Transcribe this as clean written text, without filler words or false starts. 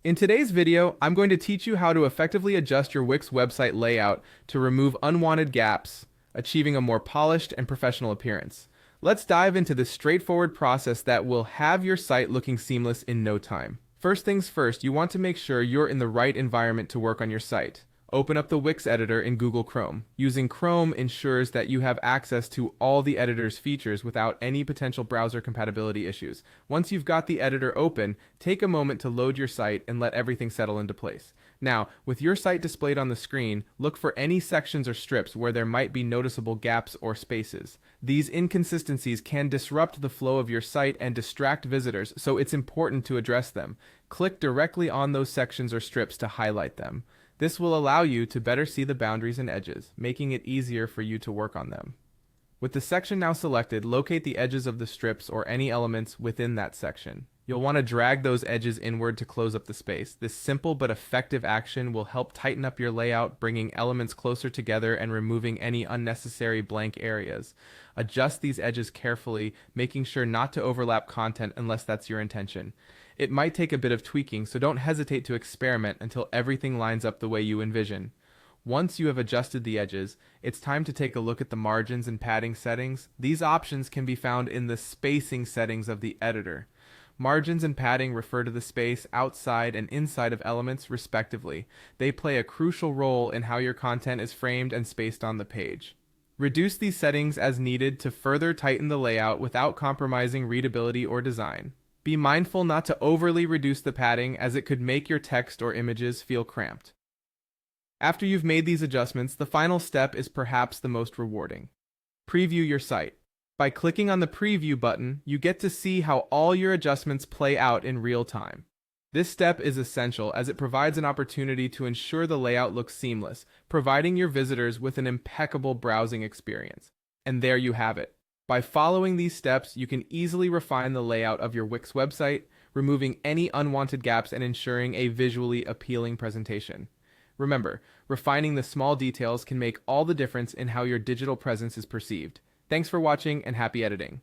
In today's video, I'm going to teach you how to effectively adjust your Wix website layout to remove unwanted gaps, achieving a more polished and professional appearance. Let's dive into this straightforward process that will have your site looking seamless in no time. First things first, you want to make sure you're in the right environment to work on your site. Open up the Wix editor in Google Chrome. Using Chrome ensures that you have access to all the editor's features without any potential browser compatibility issues. Once you've got the editor open, take a moment to load your site and let everything settle into place. Now, with your site displayed on the screen, look for any sections or strips where there might be noticeable gaps or spaces. These inconsistencies can disrupt the flow of your site and distract visitors, so it's important to address them. Click directly on those sections or strips to highlight them. This will allow you to better see the boundaries and edges, making it easier for you to work on them. With the section now selected, locate the edges of the strips or any elements within that section. You'll want to drag those edges inward to close up the space. This simple but effective action will help tighten up your layout, bringing elements closer together and removing any unnecessary blank areas. Adjust these edges carefully, making sure not to overlap content unless that's your intention. It might take a bit of tweaking, so don't hesitate to experiment until everything lines up the way you envision. Once you have adjusted the edges, it's time to take a look at the margins and padding settings. These options can be found in the spacing settings of the editor. Margins and padding refer to the space outside and inside of elements, respectively. They play a crucial role in how your content is framed and spaced on the page. Reduce these settings as needed to further tighten the layout without compromising readability or design. Be mindful not to overly reduce the padding, as it could make your text or images feel cramped. After you've made these adjustments, the final step is perhaps the most rewarding. Preview your site. By clicking on the Preview button, you get to see how all your adjustments play out in real time. This step is essential as it provides an opportunity to ensure the layout looks seamless, providing your visitors with an impeccable browsing experience. And there you have it. By following these steps, you can easily refine the layout of your Wix website, removing any unwanted gaps and ensuring a visually appealing presentation. Remember, refining the small details can make all the difference in how your digital presence is perceived. Thanks for watching and happy editing.